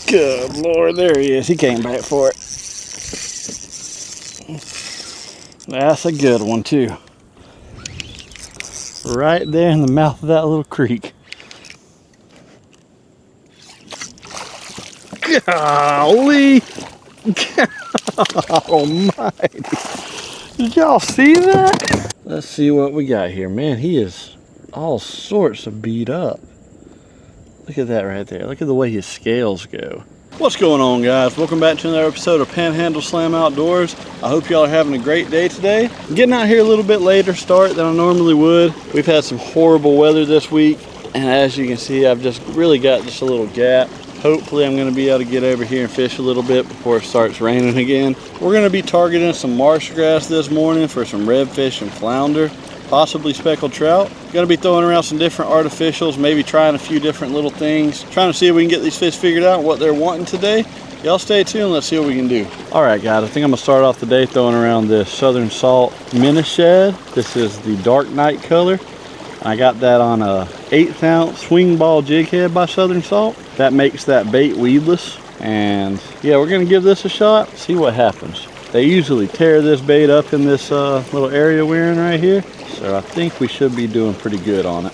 Good Lord, there he is. He came back for it. That's a good one too. Right there in the mouth of that little creek. Golly! Almighty! Did y'all see that? Let's see what we got here. Man, he is all sorts of beat up. Look at that right there. Look at the way his scales go. What's going on, guys? Welcome back to another episode of Panhandle Slam Outdoors. I hope y'all are having a great day today. I'm getting out here a little bit later start than I normally would. We've had some horrible weather this week, and as you can see, I've just really got just a little gap. Hopefully I'm going to be able to get over here and fish a little bit before it starts raining again. We're going to be targeting some marsh grass this morning for some redfish and flounder, possibly speckled trout. Going to be throwing around some different artificials, maybe trying a few different little things, trying to see if we can get these fish figured out, what they're wanting today. Y'all stay tuned, let's see what we can do. All right, guys, I think I'm going to start off the day throwing around this Southern Salt Minnow Shad. This is the Dark Night color. I got that on a 1/8 ounce swing ball jig head by Southern Salt. That makes that bait weedless. And yeah, we're gonna give this a shot, see what happens. They usually tear this bait up in this little area we're in right here. So I think we should be doing pretty good on it.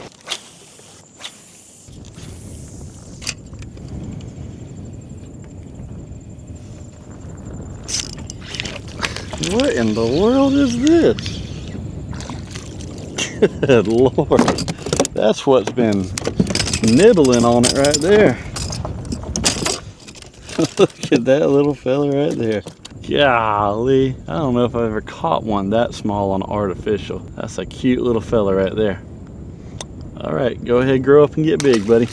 What in the world is this? Good Lord, that's what's been nibbling on it right there. Look at that little fella right there. Golly, I don't know if I've ever caught one that small on artificial. That's a cute little fella right there. All right, go ahead, grow up and get big, buddy.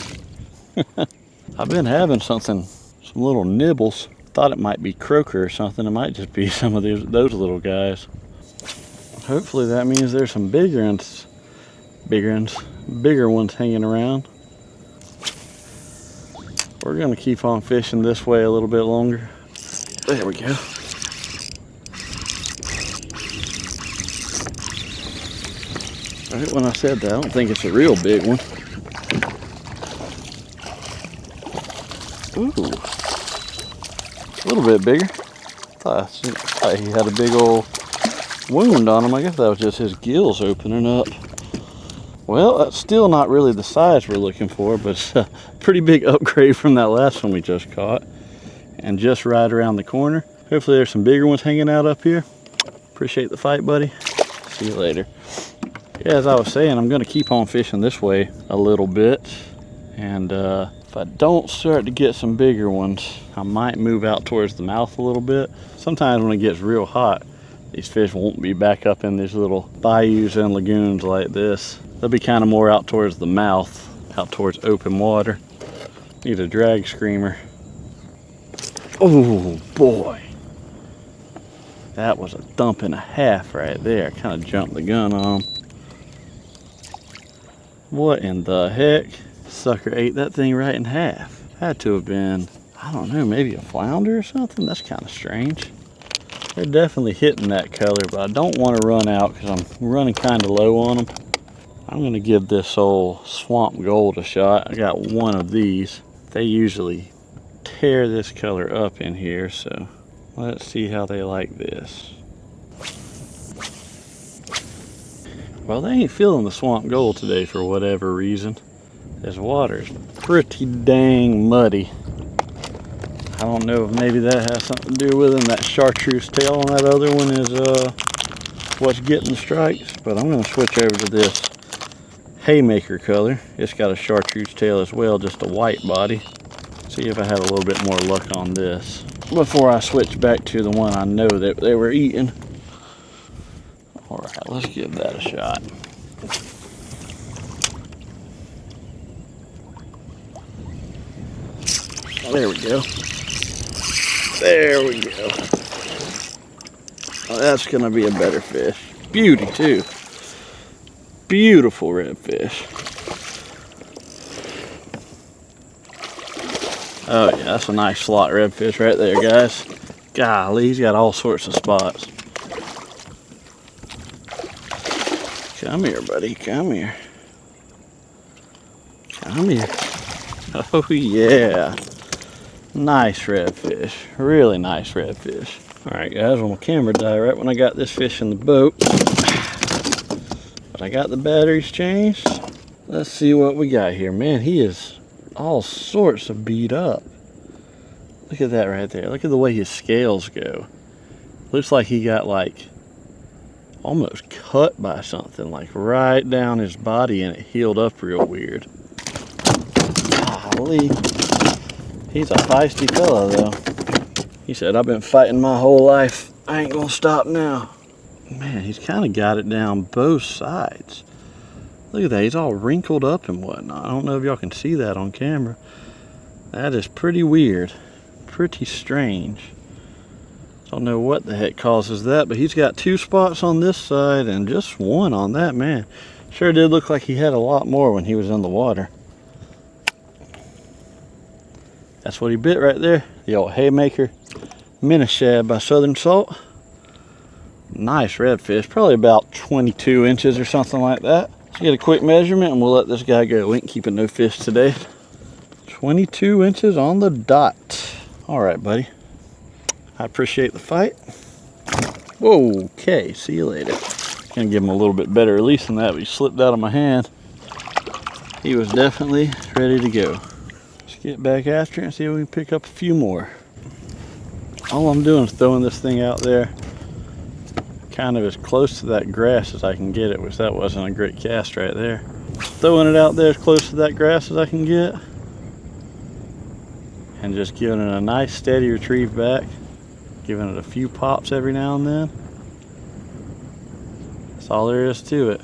I've been having some little nibbles. Thought it might be croaker or something. It might just be some of those little guys. Hopefully that means there's some bigger ones hanging around. We're gonna keep on fishing this way a little bit longer. There we go. Right when I said that, I don't think it's a real big one. Ooh, a little bit bigger. Thought he had a big old wound on him. I guess that was just his gills opening up. Well, that's still not really the size we're looking for, but it's a pretty big upgrade from that last one we just caught. And just right around the corner. Hopefully there's some bigger ones hanging out up here. Appreciate the fight, buddy. See you later. Yeah, as I was saying, I'm going to keep on fishing this way a little bit. And if I don't start to get some bigger ones, I might move out towards the mouth a little bit. Sometimes when it gets real hot, these fish won't be back up in these little bayous and lagoons like this. They'll be kind of more out towards the mouth, out towards open water. Need a drag screamer. Oh boy. That was a thump and a half right there. Kind of jumped the gun on him. What in the heck? Sucker ate that thing right in half. Had to have been, I don't know, maybe a flounder or something? That's kind of strange. They're definitely hitting that color, but I don't want to run out because I'm running kind of low on them. I'm going to give this old swamp gold a shot. I got one of these. They usually tear this color up in here, so let's see how they like this. Well, they ain't feeling the swamp gold today for whatever reason. This water's pretty dang muddy. I don't know if maybe that has something to do with it. That chartreuse tail on that other one is what's getting the strikes. But I'm going to switch over to this haymaker color. It's got a chartreuse tail as well, just a white body. See if I have a little bit more luck on this before I switch back to the one I know that they were eating. All right, let's give that a shot. There we go. There we go. Oh, that's gonna be a better fish. Beauty too. Beautiful redfish. Oh yeah, that's a nice slot redfish right there, guys. Golly, he's got all sorts of spots. Come here, buddy, come here. Come here. Oh yeah. Nice redfish, really nice redfish. All right guys, well my camera died right when I got this fish in the boat. But I got the batteries changed. Let's see what we got here. Man, he is all sorts of beat up. Look at that right there. Look at the way his scales go. Looks like he got like almost cut by something, like right down his body, and it healed up real weird. Golly. He's a feisty fella though. He said, I've been fighting my whole life. I ain't gonna stop now. Man, he's kind of got it down both sides. Look at that, he's all wrinkled up and whatnot. I don't know if y'all can see that on camera. That is pretty weird, pretty strange. Don't know what the heck causes that, but he's got 2 spots on this side and just 1 on that, man. Sure did look like he had a lot more when he was in the water. That's what he bit right there, the old haymaker minnow shad by Southern Salt. Nice redfish, probably about 22 inches or something like that. Let's get a quick measurement and we'll let this guy go. We ain't keeping no fish today. 22 inches on the dot. All right, buddy. I appreciate the fight. Whoa, okay, see you later. Gonna give him a little bit better release than that, but he slipped out of my hand. He was definitely ready to go. Let's get back after it and see if we can pick up a few more. All I'm doing is throwing this thing out there kind of as close to that grass as I can get it, which that wasn't a great cast right there. Throwing it out there as close to that grass as I can get and just giving it a nice steady retrieve back, giving it a few pops every now and then. That's all there is to it.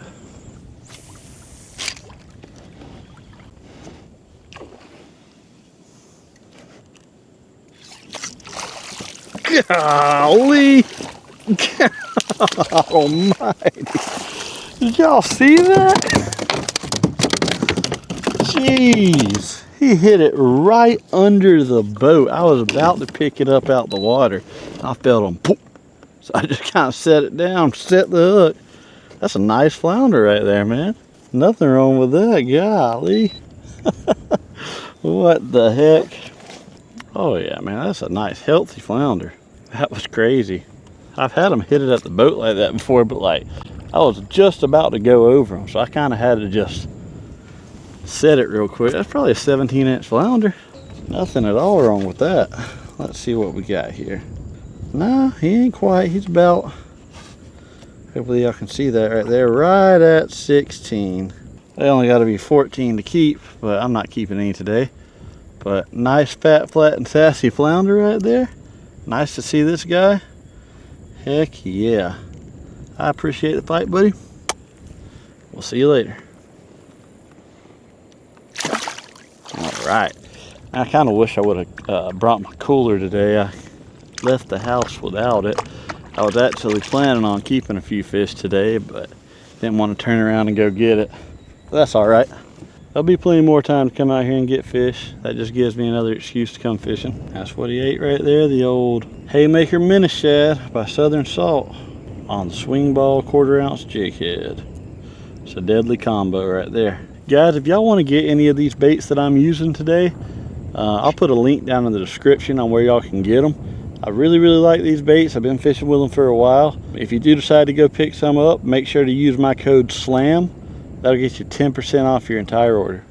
Golly! Almighty! Did y'all see that? Jeez! He hit it right under the boat. I was about to pick it up out the water. I felt him poof. So I just kind of set it down, set the hook. That's a nice flounder right there, man. Nothing wrong with that, golly. What the heck? Oh yeah, man, that's a nice healthy flounder. That was crazy. I've had them hit it at the boat like that before, but like I was just about to go over them, so I kind of had to just set it real quick. That's probably a 17-inch flounder. Nothing at all wrong with that. Let's see what we got here. No, he ain't quite. He's about, hopefully y'all can see that right there, right at 16. They only got to be 14 to keep, but I'm not keeping any today. But nice fat, flat, and sassy flounder right there. Nice to see this guy. Heck yeah. I appreciate the fight, buddy. We'll see you later. All right. I kind of wish I would have brought my cooler today. I left the house without it. I was actually planning on keeping a few fish today, but didn't want to turn around and go get it. But that's all right. There'll be plenty more time to come out here and get fish. That just gives me another excuse to come fishing. That's what he ate right there, the old haymaker minnow shad by Southern Salt on the swing ball 1/4 ounce jig head. It's a deadly combo right there. Guys, if y'all want to get any of these baits that I'm using today, I'll put a link down in the description on where y'all can get them. I really like these baits. I've been fishing with them for a while. If you do decide to go pick some up, make sure to use my code SLAM. That'll get you 10% off your entire order.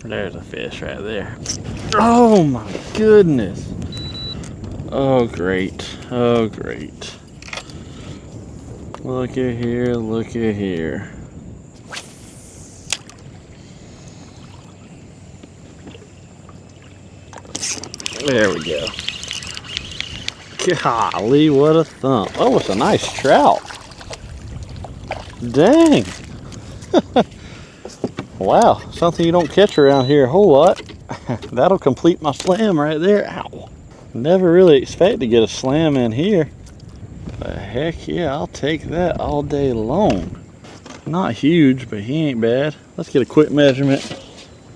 There's a fish right there. Oh my goodness. Oh great. Oh great. Look at here, look at here. There we go. Golly, what a thump. Oh, it's a nice trout. Dang. Wow, something you don't catch around here a whole lot. That'll complete my slam right there. Ow. Never really expect to get a slam in here. But heck yeah, I'll take that all day long. Not huge, but he ain't bad. Let's get a quick measurement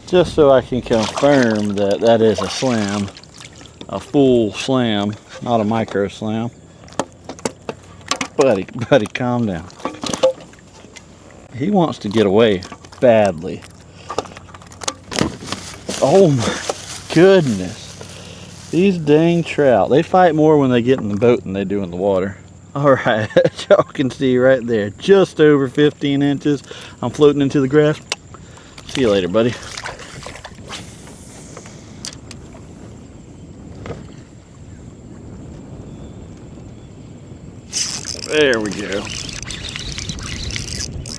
just so I can confirm that that is a slam. A full slam, not a micro slam. Buddy, calm down. He wants to get away badly. Oh my goodness. These dang trout, they fight more when they get in the boat than they do in the water. All right, y'all can see right there, just over 15 inches. I'm floating into the grass. See you later, buddy. There we go.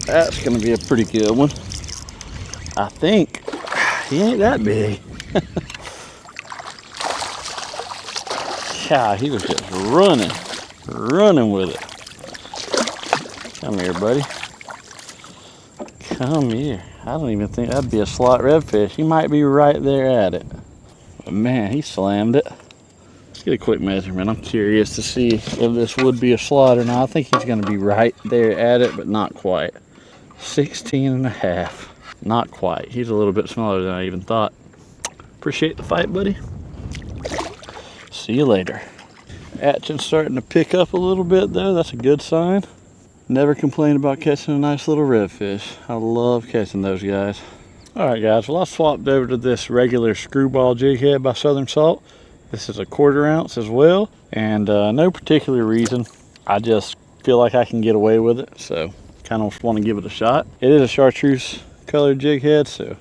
That's gonna be a pretty good one. I think he ain't that big. God, he was just running with it. Come here, buddy. Come here. I don't even think that'd be a slot redfish. He might be right there at it. But man, he slammed it. Let's get a quick measurement. I'm curious to see if this would be a slot or not. I think he's gonna be right there at it, but not quite. 16 and a half. Not quite. He's a little bit smaller than I even thought. Appreciate the fight, buddy. See you later. Action's starting to pick up a little bit though. That's a good sign. Never complain about catching a nice little redfish. I love catching those guys. Alright guys, well I swapped over to this regular screwball jig head by Southern Salt. This is a 1/4 ounce as well, and no particular reason. I just feel like I can get away with it, so kind of want to give it a shot. It is a chartreuse colored jig head, so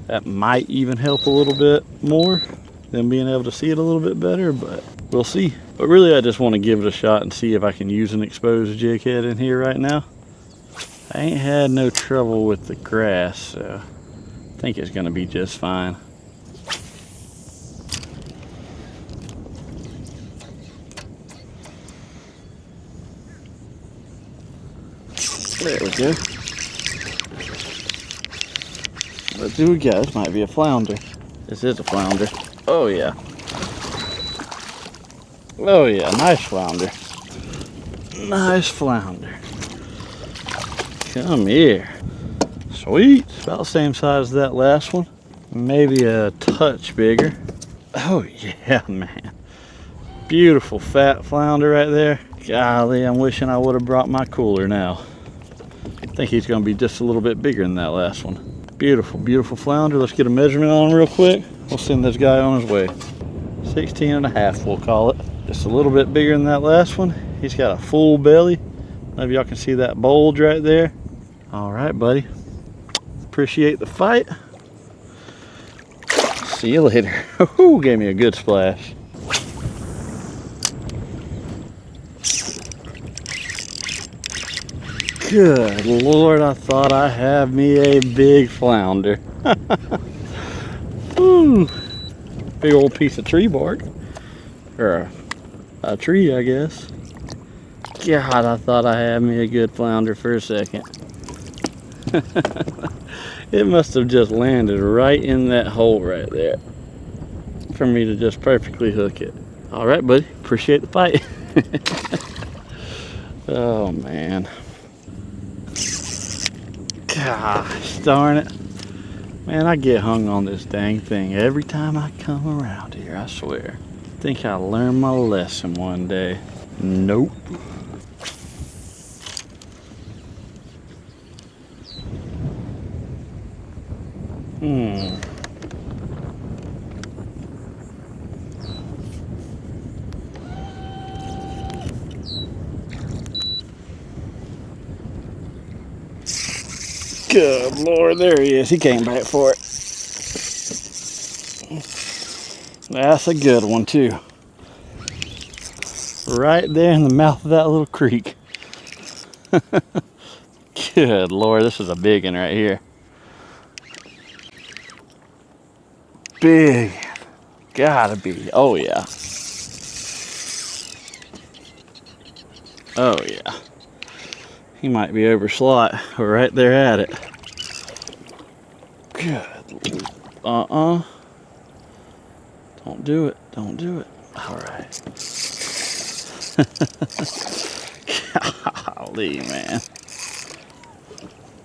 that might even help a little bit more than being able to see it a little bit better, but we'll see. But really I just want to give it a shot and see if I can use an exposed jig head in here right now. I ain't had no trouble with the grass, so I think it's going to be just fine. There we go. Let's see what we got. This might be a flounder. This is a flounder. Oh yeah. Oh yeah, nice flounder. Nice flounder. Come here. Sweet. About the same size as that last one. Maybe a touch bigger. Oh yeah, man. Beautiful fat flounder right there. Golly, I'm wishing I would have brought my cooler now. I think he's going to be just a little bit bigger than that last one. Beautiful, beautiful flounder. Let's get a measurement on him real quick. We'll send this guy on his way. 16 and a half, we'll call it. Just a little bit bigger than that last one. He's got a full belly. Maybe y'all can see that bulge right there. All right, buddy. Appreciate the fight. See you later. Ooh, gave me a good splash. Good Lord, I thought I had me a big flounder. Ooh, big old piece of tree bark. Or a tree, I guess. God, I thought I had me a good flounder for a second. It must have just landed right in that hole right there for me to just perfectly hook it. All right, buddy, appreciate the fight. Oh, man. Gosh darn it. Man, I get hung on this dang thing every time I come around here, I swear. Think I learned my lesson one day. Nope. Good Lord, there he is. He came back for it. That's a good one too. Right there in the mouth of that little creek. Good Lord, this is a big one right here. Big. Gotta be. Oh yeah. Oh yeah. He might be over slot. We're right there at it. Good. Don't do it. Don't do it. All right. Golly, man.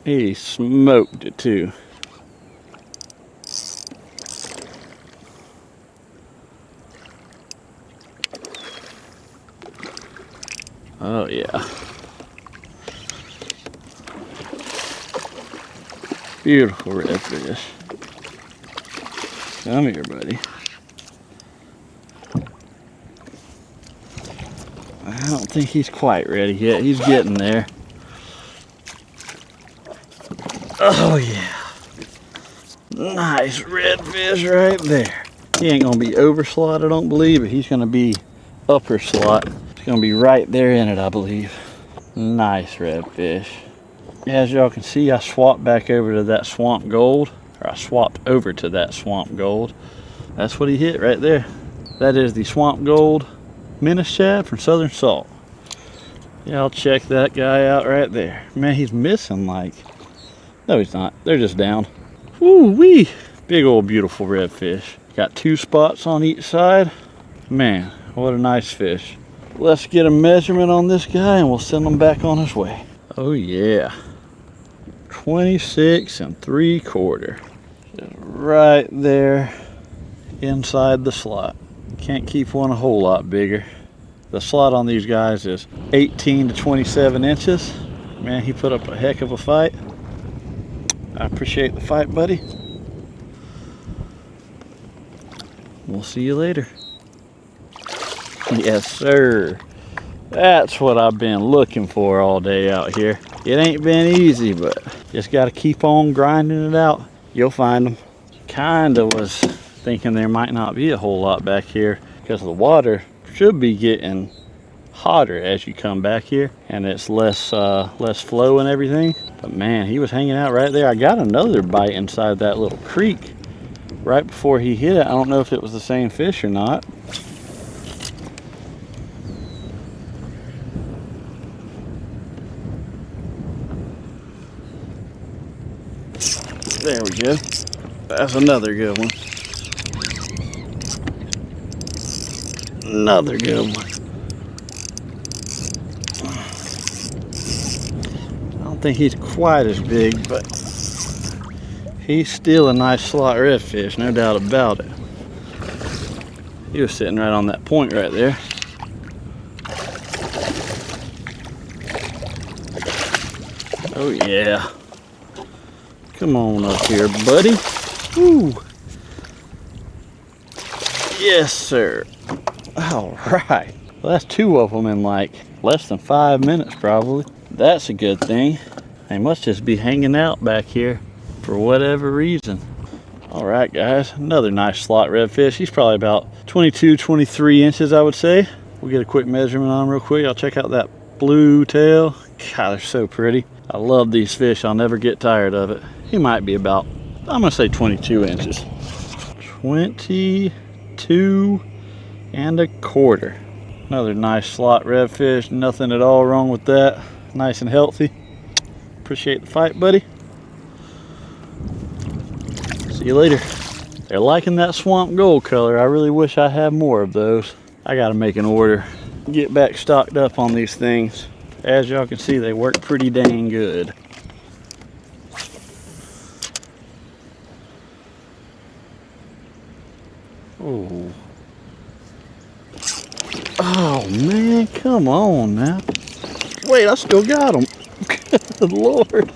He smoked it too. Oh yeah. Beautiful redfish. Come here, buddy. I don't think he's quite ready yet. He's getting there. Oh yeah. Nice redfish right there. He ain't gonna be over slot, I don't believe, but he's gonna be upper slot. It's gonna be right there in it, I believe. Nice redfish. As y'all can see, I swapped back over to that swamp gold, or I swapped over to that swamp gold. That's what he hit right there. That is the swamp gold Menace shad from Southern Salt. Y'all check that guy out right there. Man, he's missing like, no he's not, they're just down. Woo wee, big old beautiful redfish. Got 2 spots on each side. Man, what a nice fish. Let's get a measurement on this guy and we'll send him back on his way. Oh yeah, 26 3/4. Just right there inside the slot. Can't keep one a whole lot bigger. The slot on these guys is 18 to 27 inches. Man, he put up a heck of a fight. I appreciate the fight, buddy. We'll see you later. Yes, sir. That's what I've been looking for all day out here. It ain't been easy, but just got to keep on grinding it out. You'll find them. Kinda was thinking there might not be a whole lot back here because the water should be getting hotter as you come back here, and it's less flow and everything. But man, he was hanging out right there. I got another bite inside that little creek right before he hit it. I don't know if it was the same fish or not. There we go. That's another good one. Another good one. I don't think he's quite as big, but he's still a nice slot redfish, no doubt about it. He was sitting right on that point right there. Oh yeah. Come on up here, buddy. Woo. Yes, sir. All right. Well, that's 2 of them in like less than 5 minutes, probably. That's a good thing. They must just be hanging out back here for whatever reason. All right, guys. Another nice slot redfish. He's probably about 22, 23 inches, I would say. We'll get a quick measurement on him real quick. I'll check out that blue tail. God, they're so pretty. I love these fish. I'll never get tired of it. He might be about, I'm gonna say 22 inches. 22 1/4. Another nice slot redfish. Nothing at all wrong with that. Nice and healthy. Appreciate the fight, buddy. See you later. They're liking that swamp gold color. I really wish I had more of those. I gotta make an order. Get back stocked up on these things. As y'all can see, they work pretty dang good. Oh. Oh man, come on now. Wait, I still got them. Good Lord.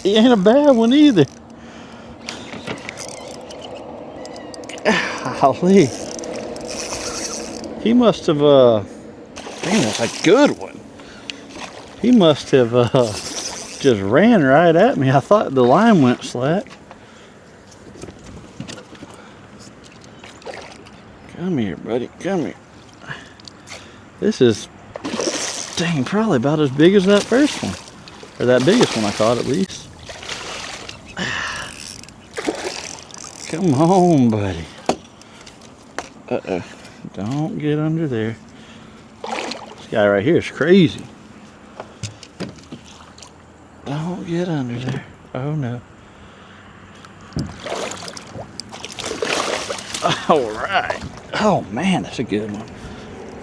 He ain't a bad one either. Golly. He must have, dang, that's a good one. He must have just ran right at me. I thought the line went slack. Come here, buddy, come here. This is, dang, probably about as big as that first one. Or that biggest one I caught, at least. Come on, buddy. Uh-oh. Don't get under there. This guy right here is crazy. Don't get under there. Oh, no. All right. Oh, man, that's a good one.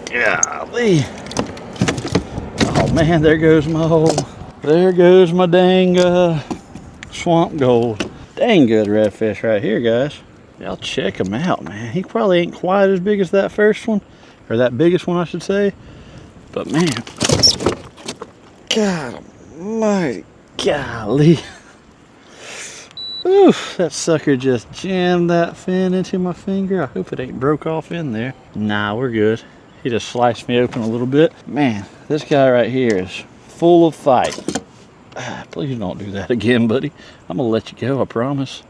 Golly. Oh, man, there goes my hole. There goes my dang swamp gold. Dang good redfish right here, guys. Y'all check him out, man. He probably ain't quite as big as that first one, or that biggest one, I should say. But man, God almighty, golly. Oof, that sucker just jammed that fin into my finger. I hope it ain't broke off in there. Nah, we're good. He just sliced me open a little bit. Man, this guy right here is full of fight. Please don't do that again, buddy. I'm gonna let you go, I promise.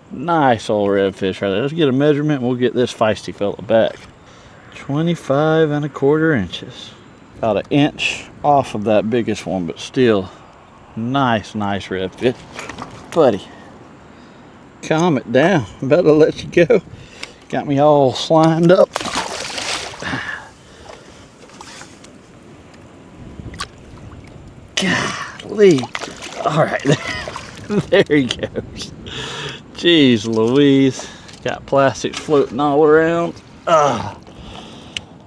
Nice old redfish right there. Let's get a measurement and we'll get this feisty fella back. 25¼ inches. About an inch off of that biggest one, but still nice redfish. Buddy, calm it down. I'm about to let you go. Got me all slimed up. Golly. All right, there he goes. Jeez Louise. Got plastics floating all around.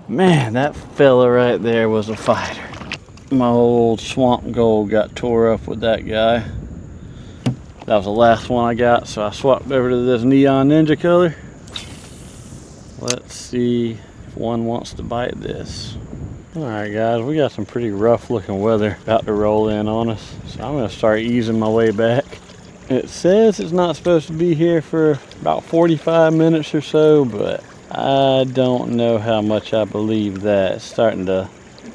Man, that fella right there was a fighter. My old swamp gold got tore up with that guy. That was the last one I got, so I swapped over to this neon ninja color. Let's see if one wants to bite this. Alright guys, we got some pretty rough looking weather about to roll in on us, so I'm going to start easing my way back. It says it's not supposed to be here for about 45 minutes or so, but I don't know how much I believe that. It's starting to,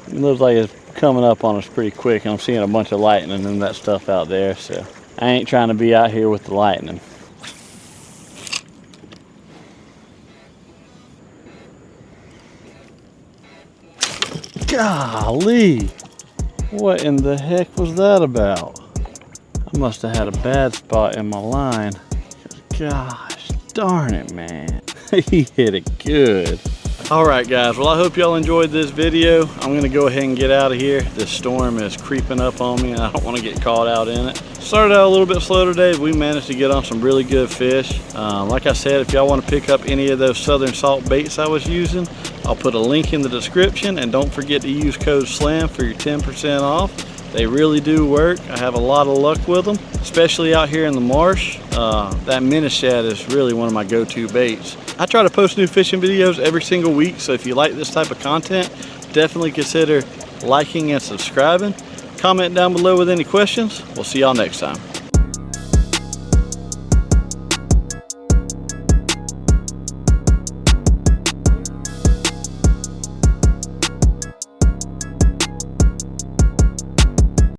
it looks like it's coming up on us pretty quick. I'm seeing a bunch of lightning and that stuff out there, so I ain't trying to be out here with the lightning. Golly, what in the heck was that about? I must have had a bad spot in my line. Gosh darn it, man. He hit it good. All right guys, well I hope y'all enjoyed this video. I'm gonna go ahead and get out of here. This storm is creeping up on me and I don't want to get caught out in it. Started out a little bit slow today, but we managed to get on some really good fish. Like I said, if y'all want to pick up any of those southern salt baits I was using, I'll put a link in the description, and don't forget to use code SLAM for your 10% off. They really do work. I have a lot of luck with them, especially out here in the marsh. That minnow shad is really one of my go-to baits. I try to post new fishing videos every single week, so if you like this type of content, definitely consider liking and subscribing. Comment down below with any questions. We'll see y'all next time.